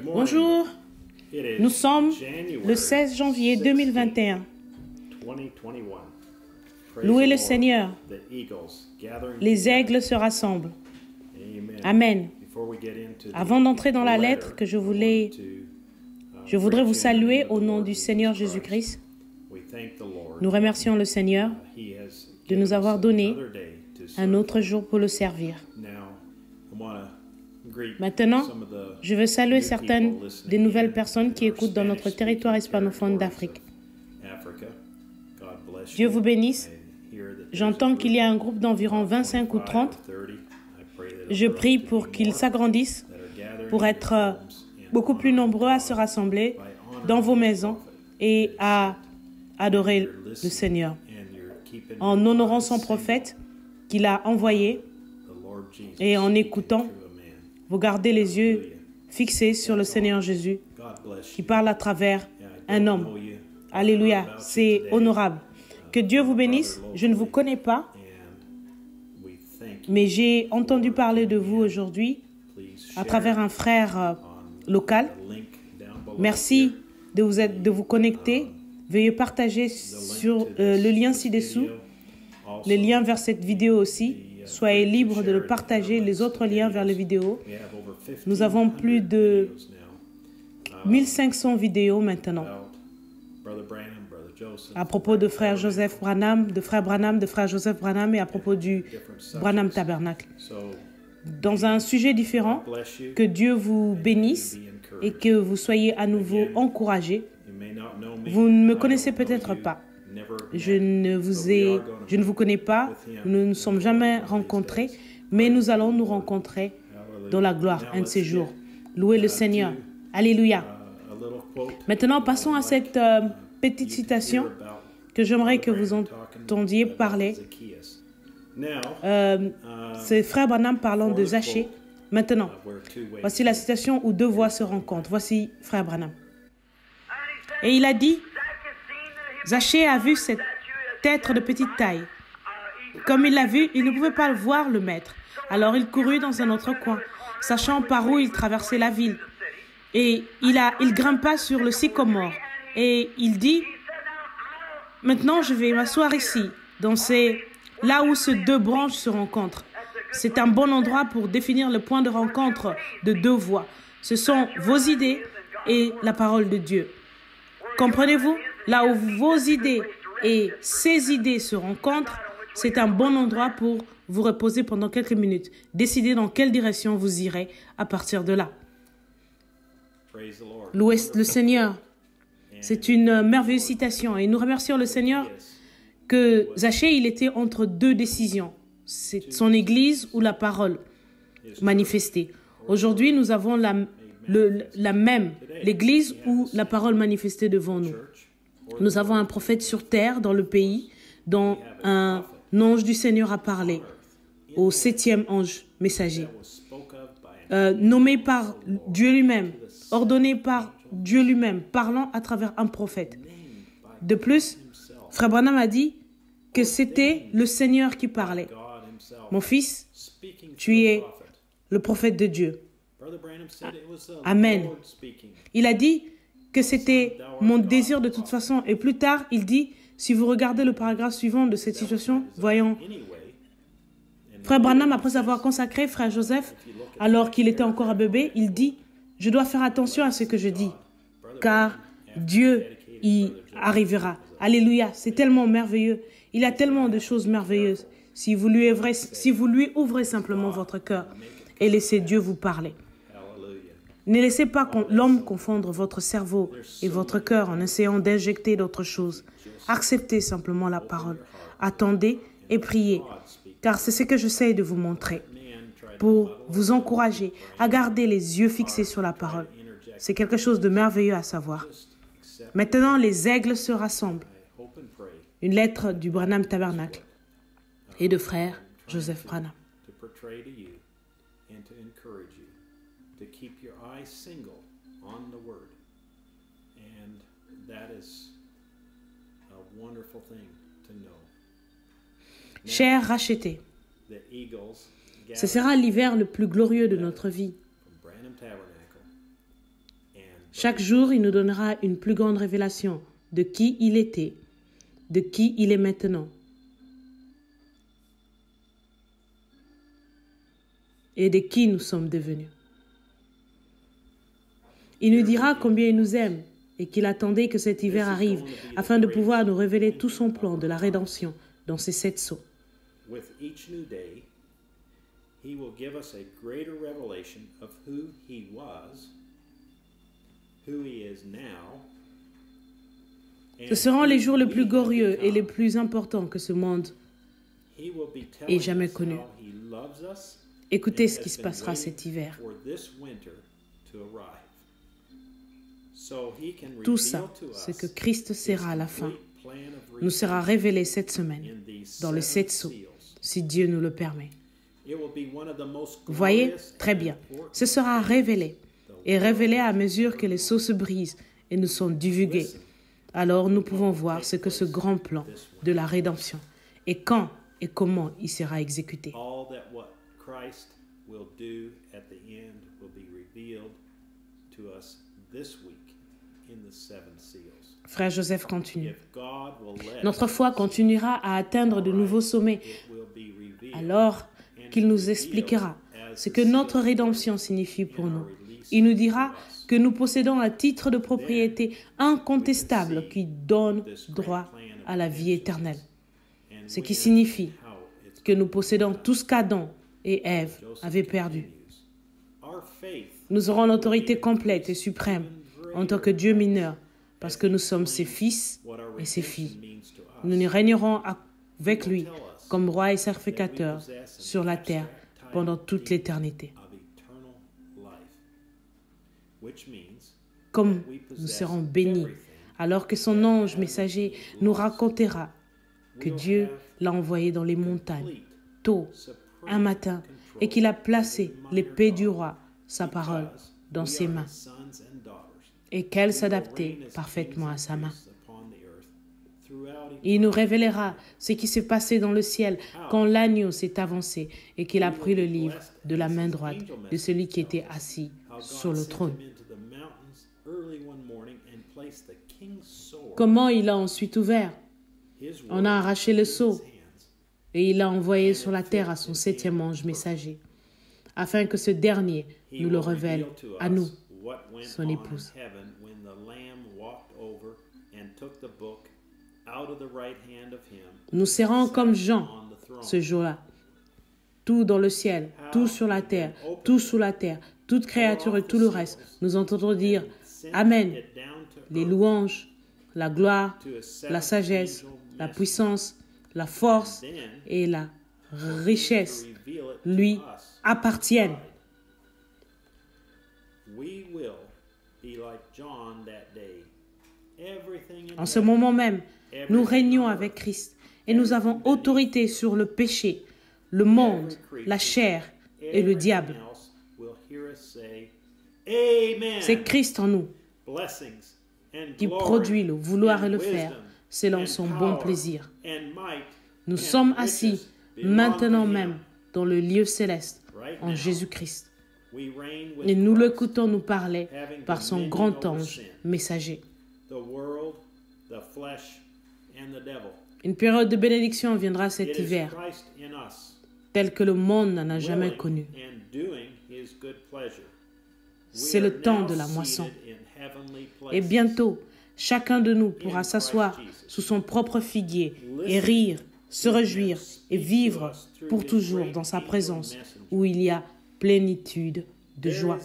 Bonjour, nous sommes le 16 janvier 2021. Louez le Seigneur. Les aigles se rassemblent. Amen. Avant d'entrer dans la lettre que je voudrais vous saluer au nom du Seigneur Jésus-Christ. Nous remercions le Seigneur de nous avoir donné un autre jour pour le servir. Maintenant, je veux saluer certaines des nouvelles personnes qui écoutent dans notre territoire hispanophone d'Afrique. Dieu vous bénisse. J'entends qu'il y a un groupe d'environ 25 ou 30. Je prie pour qu'ils s'agrandissent, pour être beaucoup plus nombreux à se rassembler dans vos maisons et à adorer le Seigneur. En honorant son prophète qu'il a envoyé et en écoutant, vous gardez les yeux fixés sur le Seigneur Jésus qui parle à travers un homme. Alléluia, c'est honorable. Que Dieu vous bénisse. Je ne vous connais pas, mais j'ai entendu parler de vous aujourd'hui à travers un frère local. Merci de vous connecter. Veuillez partager sur le lien ci-dessous, le lien vers cette vidéo aussi. Soyez libres de le partager, les autres liens vers les vidéos. Nous avons plus de 1500 vidéos maintenant à propos de frère Joseph Branham, de frère Joseph Branham et à propos du Branham Tabernacle. Dans un sujet différent, que Dieu vous bénisse et que vous soyez à nouveau encouragés. Vous ne me connaissez peut-être pas. Je ne vous connais pas, nous ne nous sommes jamais rencontrés, mais nous allons nous rencontrer dans la gloire un de ces jours. Louez le Seigneur. Alléluia. Maintenant, passons à cette petite citation que j'aimerais que vous entendiez parler. C'est frère Branham parlant de Zachée. Maintenant, voici la citation où deux voix se rencontrent. Voici frère Branham. Et il a dit, Zachée a vu cet être de petite taille. Comme il l'a vu, il ne pouvait pas voir le maître. Alors il courut dans un autre coin, sachant par où il traversait la ville. Et il grimpa sur le sycomore. Et il dit, maintenant je vais m'asseoir ici, là où ces deux branches se rencontrent. C'est un bon endroit pour définir le point de rencontre de deux voix. Ce sont vos idées et la parole de Dieu. Comprenez-vous? Là où vos idées et ces idées se rencontrent, c'est un bon endroit pour vous reposer pendant quelques minutes. Décidez dans quelle direction vous irez à partir de là. Louez le Seigneur. C'est une merveilleuse citation. Et nous remercions le Seigneur que Zachée, il était entre deux décisions. C'est son Église ou la parole manifestée. Aujourd'hui, nous avons la même, l'Église ou la parole manifestée devant nous. Nous avons un prophète sur terre dans le pays dont un ange du Seigneur a parlé au 7e ange messager. Nommé par Dieu lui-même, ordonné par Dieu lui-même, parlant à travers un prophète. De plus, frère Branham a dit que c'était le Seigneur qui parlait. Mon fils, tu es le prophète de Dieu. Amen. Il a dit que c'était mon désir de toute façon. Et plus tard, il dit, si vous regardez le paragraphe suivant de cette situation, voyons, frère Branham, après avoir consacré frère Joseph, alors qu'il était encore un bébé, il dit, je dois faire attention à ce que je dis, car Dieu y arrivera. Alléluia, c'est tellement merveilleux. Il a tellement de choses merveilleuses. Si vous lui ouvrez simplement votre cœur et laissez Dieu vous parler. Ne laissez pas l'homme confondre votre cerveau et votre cœur en essayant d'injecter d'autres choses. Acceptez simplement la parole. Attendez et priez, car c'est ce que j'essaie de vous montrer, pour vous encourager à garder les yeux fixés sur la parole. C'est quelque chose de merveilleux à savoir. Maintenant, les aigles se rassemblent. Une lettre du Branham Tabernacle et de frère Joseph Branham. To keep your eyes single on the word. And that is a wonderful thing to know. Chers rachetés, ce sera l'hiver le plus glorieux de notre vie. Chaque jour, il nous donnera une plus grande révélation de qui il était, de qui il est maintenant et de qui nous sommes devenus. Il nous dira combien il nous aime et qu'il attendait que cet hiver arrive afin de pouvoir nous révéler tout son plan de la rédemption dans ces 7 sceaux. With each new day, he will give us a greater revelation of who he was, who he is now. Ce seront les jours les plus glorieux et les plus importants que ce monde ait jamais connus. Écoutez ce qui se passera cet hiver. Tout ça, ce que Christ sera à la fin, nous sera révélé cette semaine dans les 7 sceaux, si Dieu nous le permet. Vous voyez, très bien, ce sera révélé, et révélé à mesure que les sceaux se brisent et nous sont divulgués. Alors nous pouvons voir ce que ce grand plan de la rédemption et quand et comment il sera exécuté. Frère Joseph continue. Notre foi continuera à atteindre de nouveaux sommets alors qu'il nous expliquera ce que notre rédemption signifie pour nous. Il nous dira que nous possédons un titre de propriété incontestable qui donne droit à la vie éternelle. Ce qui signifie que nous possédons tout ce qu'Adam et Ève avaient perdu. Nous aurons l'autorité complète et suprême en tant que Dieu mineur parce que nous sommes ses fils et ses filles. Nous nous régnerons avec lui comme roi et sacrificateur sur la terre pendant toute l'éternité. Comme nous serons bénis, alors que son ange messager nous racontera que Dieu l'a envoyé dans les montagnes, tôt, un matin, et qu'il a placé l'épée du roi, sa parole, dans ses mains, et qu'elle s'adaptait parfaitement à sa main. Il nous révélera ce qui s'est passé dans le ciel quand l'agneau s'est avancé et qu'il a pris le livre de la main droite de celui qui était assis sur le trône. Comment il a ensuite ouvert? On a arraché le sceau et il l'a envoyé sur la terre à son 7e ange messager, afin que ce dernier nous le révèle à nous, son épouse. Nous serons comme Jean ce jour-là. Tout dans le ciel, tout sur la terre, tout sous la terre, toute créature et tout le reste, nous entendons dire Amen. Les louanges, la gloire, la sagesse, la puissance, la force et la richesse lui appartiennent. En ce moment même, nous régnons avec Christ et nous avons autorité sur le péché, le monde, la chair et le diable. C'est Christ en nous qui produit le vouloir et le faire selon son bon plaisir. Nous sommes assis maintenant même dans le lieu céleste en Jésus-Christ. Et nous l'écoutons nous parler par son grand ange messager. Une période de bénédiction viendra cet hiver, telle que le monde n'en a jamais connue. C'est le temps de la moisson. Et bientôt, chacun de nous pourra s'asseoir sous son propre figuier et rire, se réjouir et vivre pour toujours dans sa présence où il y a plénitude de joie.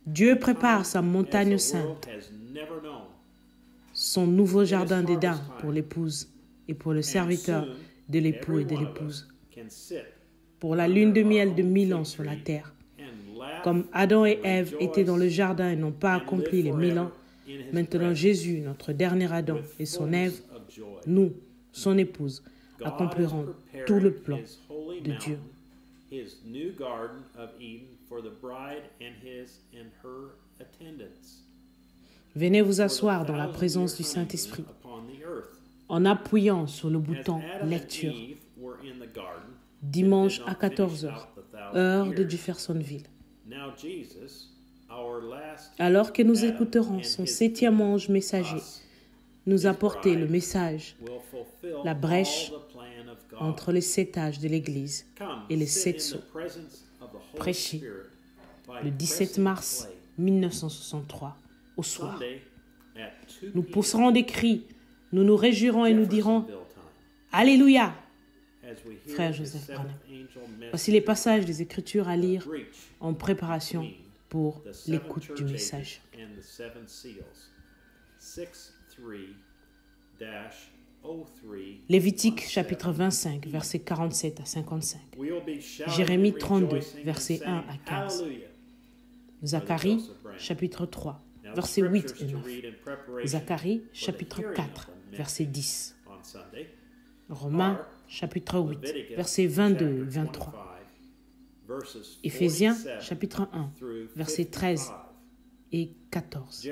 Dieu prépare sa montagne sainte, son nouveau jardin d'Éden pour l'épouse et pour le serviteur de l'époux et de l'épouse, pour la lune de miel de 1000 ans sur la terre. Comme Adam et Ève étaient dans le jardin et n'ont pas accompli les 1000 ans, maintenant Jésus, notre dernier Adam et son Ève, nous, son épouse, accomplirons tout le plan de Dieu. Venez vous asseoir dans la présence du Saint-Esprit en appuyant sur le bouton lecture dimanche à 14h, heure de Jeffersonville. Now Jesus, our last Alors que nous Adam écouterons and son his 7e ange messager us, nous his apporter le bride, message will fulfill la brèche all the plan of God. entre les 7 âges de l'Église Come, et les sit 7 in sceaux, the presence of the Holy prêché Spirit by le 17 pressing mars play. 1963 au soir. Sunday at 2 Nous p.m. pousserons des cris, nous nous réjouirons et nous dirons Jeffersonville time, Alléluia. as we hear Frère the Joseph seventh Branham. angel Voici les message passages des Écritures à lire breach en préparation between pour the seven l'écoute church du ages message. and the seven seals. 6:3-03. Lévitique chapitre 25, versets 47 à 55. Jérémie 32, versets 1 à 15. Zacharie chapitre 3, versets 8 et 9. Zacharie chapitre 4, verset 10. Romains chapitre 8, versets 22 et 23. Éphésiens chapitre 1, versets 13 et 14.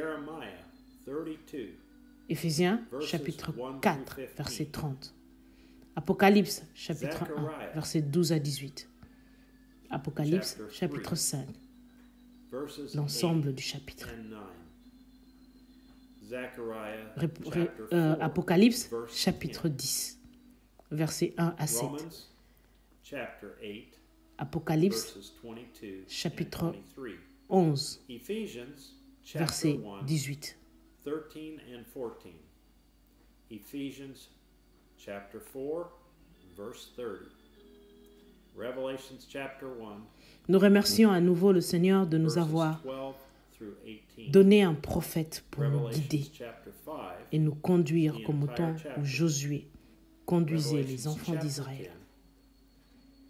Éphésiens chapitre 4, verset 30. Apocalypse chapitre 1, versets 12 à 18. Apocalypse chapitre 5, l'ensemble du chapitre. Apocalypse chapitre 10, versets 1 à 7. Apocalypse chapitre 11, verset 18. 13 and 14. Ephesians chapter 4, verse 30. Revelations chapter 1. Nous remercions à nouveau le Seigneur de nous avoir 12 through 18. donné un prophète pour nous Revelations guider chapter 5. et nous conduire comme au temps où Josué conduisait les Revelations enfants chapter d'Israël.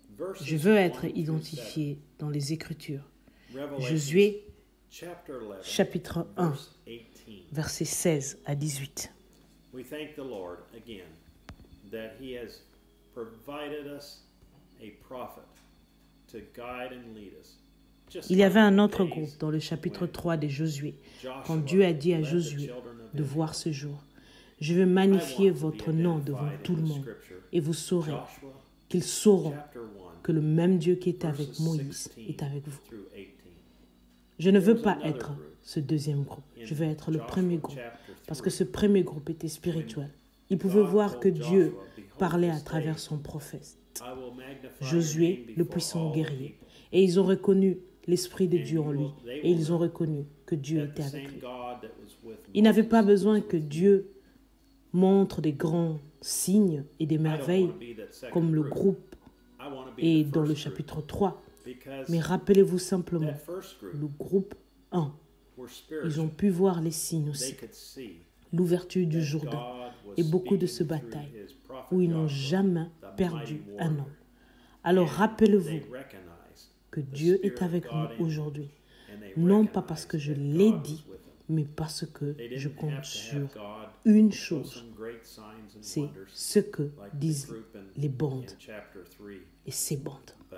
10, verses Je veux être 1 through identifié dans les Écritures. 7. Revelations Josué chapter 11, chapitre 1, verse 18. versets 16 à 18. We thank the Lord again that He has provided us a prophet to guide and lead us. Just Il y avait un autre like the days groupe dans le chapitre when 3 de Josué, Joshua quand Dieu a dit à led the Josué children of de Israel. voir ce jour. Je vais I magnifier want to be votre nom identified devant in tout le the monde scripture. et vous saurez Joshua qu'ils sauront chapter 1, que le même Dieu qui est avec verses Moïse 16 est avec vous. through 18. Je ne veux There's pas another être group ce deuxième groupe. in Je veux être le Joshua premier groupe. chapter Parce que 3. ce premier groupe était spirituel. Il pouvait voir que Dieu parlait à travers son prophète, I will magnify your Josué, name le before puissant all guerrier. people. Et ils ont reconnu l'Esprit de Dieu en lui. Et ils ont reconnu que Dieu That était the avec same lui. God that was with Ils n'avaient pas Moses besoin was que with you. Dieu montre des grands signes et des I don't merveilles want to be that second comme le group. groupe I want to be est the dans le first group. chapitre 3. Because Mais rappelez-vous simplement, that first group le groupe 1, were ils ont spiritual. pu voir les signes They aussi, could see l'ouverture du that Jourdain, God was et beaucoup de speaking ce through bataille his prophet où ils n'ont Joshua, jamais the perdu mighty un warrior. homme. Alors And rappelez-vous they recognized que the Dieu Spirit est of avec God nous in them, aujourd'hui, and they non pas parce que je recognized that l'ai God dit, was with them. mais parce que They je didn't compte have to sur have God une show chose, some great signs and c'est wonders ce que like the disent group in les bandes chapter 3, et ces bandes. but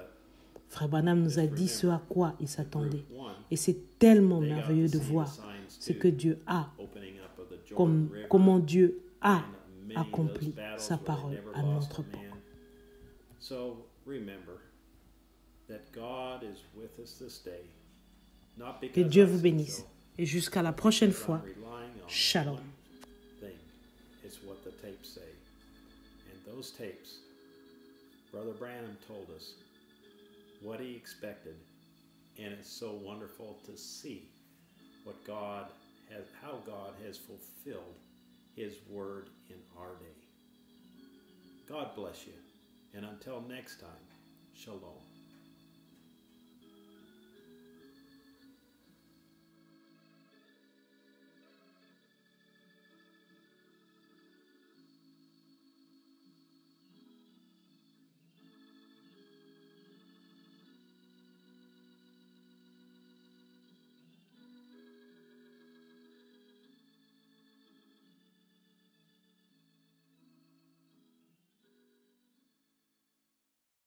Frère Branham nous a Just dit ce à quoi il group s'attendait. 1, Et c'est tellement they got merveilleux to de see the voir signs ce too, que Dieu a, opening up of the Jordan River, comment Dieu a and many of those accompli battles sa where they parole never à lost notre a époque. man. So remember that God is with us this day, not Que because Dieu I vous said bénisse. so, Et jusqu'à la prochaine because I'm fois, relying on Shalom. one thing. It's what the tapes say. And those tapes, Brother Branham told us what he expected, and it's so wonderful to see what God has, how God has fulfilled his word in our day. God bless you, and until next time, shalom.